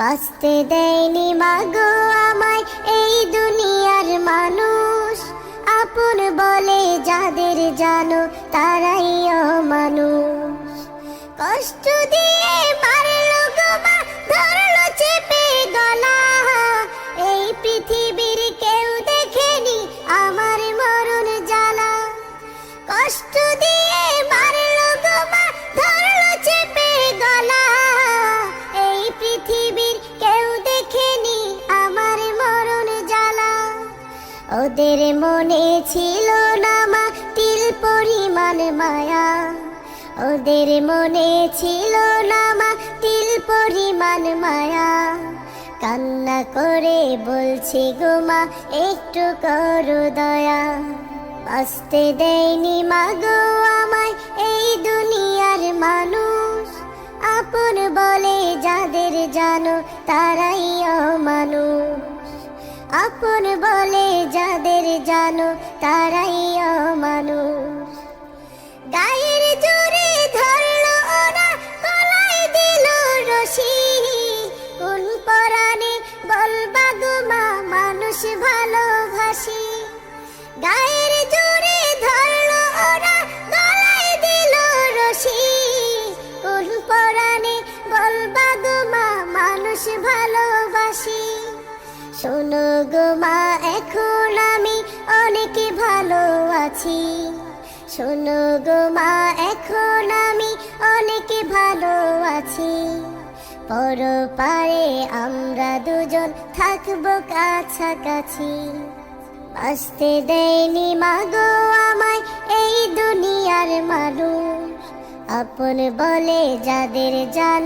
বাঁচতে দেয়নি মাগো আমায় এই দুনিয়ার মানুষ, আপন বলে যাদের জানো তারাই অমানুষ। কষ্ট দিয়ে মারলো গো মা, ধরলো চেপে গলা, এই পৃথিবীর কেউ দেখেনি আমার মরণ জ্বালা। কষ্ট দিয়ে মারলো গো মা, ধরলো চেপে গলা, এই পৃথিবীর কেউ দেখেনি আমার মরণ জ্বালা। ওদের মনে ছিল না মা তিল পরিমাণ মায়া, ওদের মনে ছিল না মা তিল পরিমাণ মায়া। কান্না করে বলছি গো মা একটু করো দয়া, বাঁচতে দেয়নি মাগো আমায় এই দুনিয়ার মানুষ, আপন বলে যাদের জানো তারাই অমানুষ। আপন বলে যাদের জানো তারাই অমানুষ। গায়ের জোরে ধরলো ওরা, গলায় দিল রশি, কোন পরাণে বলবা গো মা মানুষ ভালোবাসি। গায়ের জোরে ধরলো ওরা, গলায় দিল রশি, কোন পরাণে বলবা গো মা মানুষ ভালোবাসি। শোনো গো মা এখন আমি অনেক ভালো আছি, শোনো গো মা এখন আমি অনেক ভালো আছি। পরপারে আমরা দুজন থাকবো কাছাকাছি, বাঁচতে দেয়নি মাগো আমায় এই দুনিয়ার মানুষ, আপন বলে যাদের জানো